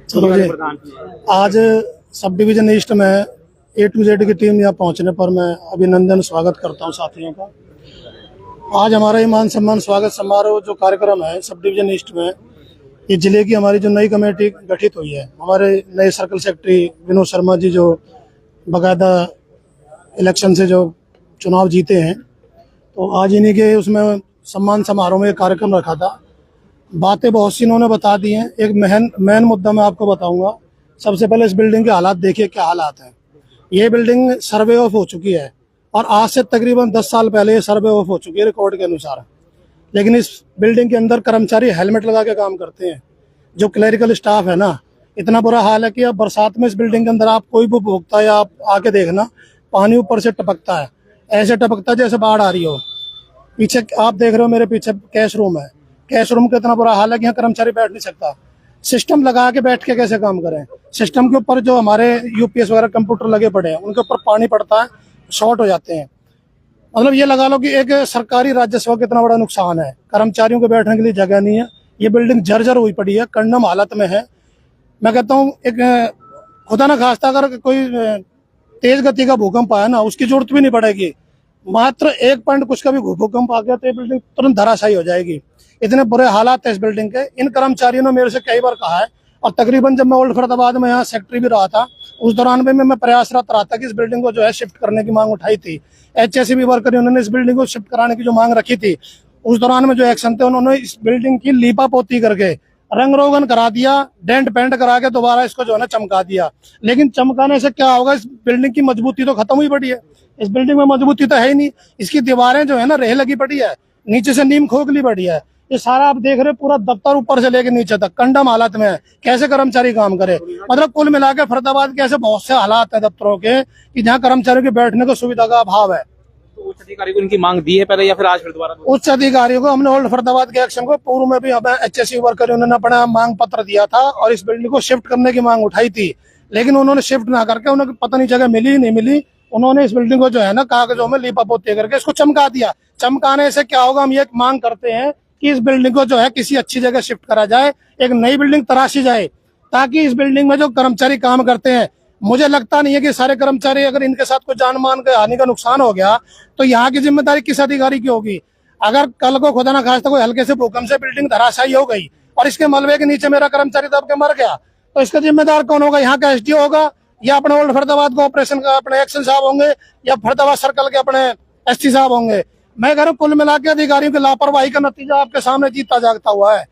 चलो जी, आज sub division east में A to Z की टीम यहाँ पहुँचने पर मैं अभिनंदन स्वागत करता हूँ साथियों का। आज हमारा ये मान सम्मान स्वागत समारोह जो कार्यक्रम है सब डिवीजन ईस्ट में, ये जिले की हमारी जो नई कमेटी गठित हुई है, हमारे नए सर्कल सेक्रेटरी विनोद शर्मा जी जो बाकायदा इलेक्शन से जो चुनाव जीते हैं, तो आज इन्हीं के उसमें सम्मान समारोह में कार्यक्रम रखा था। बातें बहुत सी इन्होंने बता दी हैं। एक मेन मुद्दा मैं आपको बताऊंगा। सबसे पहले इस बिल्डिंग के हालात देखिए, क्या हालात हैं। ये बिल्डिंग सर्वे ऑफ हो चुकी है और आज से तकरीबन 10 साल पहले ये सर्वे ऑफ हो चुकी है रिकॉर्ड के अनुसार, लेकिन इस बिल्डिंग के अंदर कर्मचारी हेलमेट लगा के काम करते हैं। जो क्लरिकल स्टाफ है ना, इतना बुरा हाल है कि अब बरसात में इस बिल्डिंग के अंदर आप कोई भी भोगता है या आप आके देखना, पानी ऊपर से टपकता है, ऐसे टपकता है जैसे बाढ़ आ रही हो। पीछे आप देख रहे हो, मेरे पीछे कैश रूम है। कैश रूम का इतना बुरा हाल है कि यहाँ कर्मचारी बैठ नहीं सकता। सिस्टम लगा के बैठ के कैसे काम करें। सिस्टम के ऊपर जो हमारे यूपीएस वगैरह कंप्यूटर लगे पड़े हैं, उनके ऊपर पानी पड़ता है, शॉर्ट हो जाते हैं। मतलब ये लगा लो कि एक सरकारी राजस्व का इतना बड़ा नुकसान है। कर्मचारियों को बैठने के लिए जगह नहीं है। ये बिल्डिंग जर्जर हुई पड़ी है, कंडम हालत में है। मैं कहता हूँ एक खुदा ना खास्ता अगर कोई तेज गति का भूकंप आया ना, उसकी जरूरत भी नहीं पड़ेगी। मात्र 1 पॉइंट कुछ का भी भूकंप आ गया तो ये बिल्डिंग तुरंत धराशायी हो जाएगी। इतने बुरे हालात है इस बिल्डिंग के। इन कर्मचारियों ने मेरे से कई बार कहा है, और तकरीबन जब मैं ओल्ड फरीदाबाद में यहाँ सेक्रेटरी भी रहा था, उस दौरान भी मैं प्रयासरत रहा था कि इस बिल्डिंग को जो है शिफ्ट करने की मांग उठाई थी। HSE वर्कर उन्होंने इस बिल्डिंग को शिफ्ट कराने की जो मांग रखी थी, उस दौरान में जो एक्शन थे, उन्होंने इस बिल्डिंग की लीपा पोती करके रंग रोगन करा दिया, डेंट पेंट करा के दोबारा इसको जो है ना चमका दिया। लेकिन चमकाने से क्या होगा, इस बिल्डिंग की मजबूती तो खत्म हुई पड़ी है। इस बिल्डिंग में मजबूती तो है ही नहीं। इसकी दीवारें जो है ना रेह लगी पड़ी है, नीचे से नीम खोखली पड़ी है। ये सारा आप देख रहे पूरा दफ्तर ऊपर से लेके नीचे तक कंडम हालत में है। कैसे कर्मचारी काम करे। मतलब कुल मिला के फरीदाबाद के ऐसे बहुत से हालात है दफ्तरों के कि जहाँ कर्मचारियों के बैठने को सुविधा का अभाव है। तो उच्च अधिकारी को इनकी मांग दी है पहले या फिर आज फिर दोबारा? उच्च अधिकारियों को हमने ओल्ड फरीदाबाद के एक्शन को पूर्व में भी हमें HSE वर्कर उन्होंने अपना मांग पत्र दिया था और इस बिल्डिंग को शिफ्ट करने की मांग उठाई थी, लेकिन उन्होंने शिफ्ट ना करके, उन्हें पता नहीं जगह मिली नहीं मिली, उन्होंने इस बिल्डिंग को जो है ना कागजों में लीपा पोती करके इसको चमका दिया। चमकाने से क्या होगा, हम ये मांग करते हैं कि इस बिल्डिंग को जो है किसी अच्छी जगह शिफ्ट करा जाए, एक नई बिल्डिंग तराशी जाए, ताकि इस बिल्डिंग में जो कर्मचारी काम करते हैं, मुझे लगता नहीं है कि सारे कर्मचारी, अगर इनके साथ कोई जान मान के हानि का नुकसान हो गया तो यहाँ की जिम्मेदारी किस अधिकारी की होगी। अगर कल को खुदा ना खास्ता कोई हल्के से भूकंप से बिल्डिंग धराशायी हो गई और इसके मलबे के नीचे मेरा कर्मचारी दब के मर गया, तो इसका जिम्मेदार कौन होगा? यहाँ का SDO होगा या अपने ओल्ड फरीदाबाद को ऑपरेशन का अपने एक्शन साहब होंगे या फरीदाबाद सर्कल के अपने SC साहब होंगे। मैं कह रहा हूँ कुल मिला के अधिकारियों की लापरवाही का नतीजा आपके सामने जीता जागता हुआ है।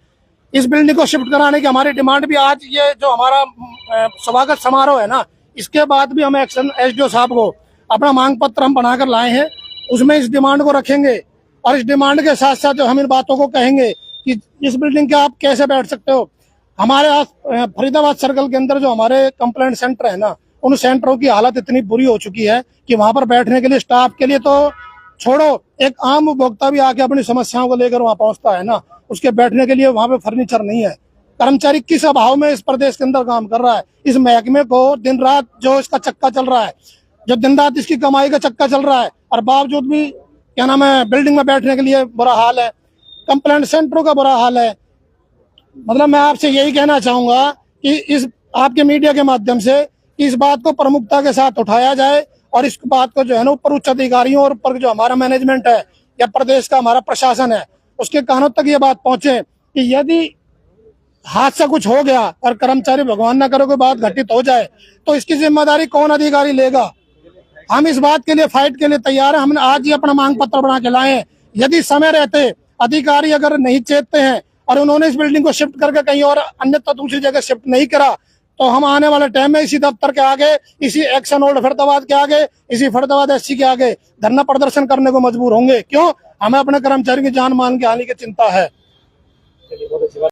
इस बिल्डिंग को शिफ्ट कराने की हमारी डिमांड भी, आज ये जो हमारा स्वागत समारोह है ना, इसके बाद भी हम एक्शन SDO साहब को अपना मांग पत्र हम बनाकर लाए हैं, उसमें इस डिमांड को रखेंगे और इस डिमांड के साथ साथ जो हम इन बातों को कहेंगे कि इस बिल्डिंग के आप कैसे बैठ सकते हो। हमारे फरीदाबाद सर्कल के अंदर जो हमारे कंप्लेंट सेंटर है ना, उन सेंटरों की हालत इतनी बुरी हो चुकी है कि वहां पर बैठने के लिए स्टाफ के लिए तो छोड़ो, एक आम उपभोक्ता भी आके अपनी समस्याओं को लेकर वहां पहुंचता है ना, उसके बैठने के लिए वहां पे फर्नीचर नहीं है। कर्मचारी किस अभाव में इस प्रदेश के अंदर काम कर रहा है। इस महकमे को दिन रात जो इसका चक्का चल रहा है, जो दिन रात इसकी कमाई का चक्का चल रहा है, और बावजूद भी क्या नाम है, बिल्डिंग में बैठने के लिए बुरा हाल है, कंप्लेंट सेंटरों का बुरा हाल है। मतलब मैं आपसे यही कहना चाहूंगा कि इस आपके मीडिया के माध्यम से इस बात को प्रमुखता के साथ उठाया जाए और इस बात को जो है ना ऊपर उच्च अधिकारियों और ऊपर जो हमारा मैनेजमेंट है या प्रदेश का हमारा प्रशासन है, उसके कानों तक ये बात पहुंचे कि यदि हादसा कुछ हो गया और कर्मचारी भगवान ना करे कोई बात घटित हो जाए, तो इसकी जिम्मेदारी कौन अधिकारी लेगा। हम इस बात के लिए फाइट के लिए तैयार हैं। हमने आज ही अपना मांग पत्र बना के लाए हैं। यदि समय रहते अधिकारी अगर नहीं चेतते हैं और उन्होंने इस बिल्डिंग को शिफ्ट करके कहीं और अन्यथा दूसरी जगह शिफ्ट नहीं करा, तो हम आने वाले टाइम में इसी दफ्तर के आगे, इसी एक्शन ओल्ड फरीदाबाद के आगे, इसी फरीदाबाद SC के आगे धरना प्रदर्शन करने को मजबूर होंगे। क्यों? हमें अपने कर्मचारियों की जान मान के हानि की चिंता है।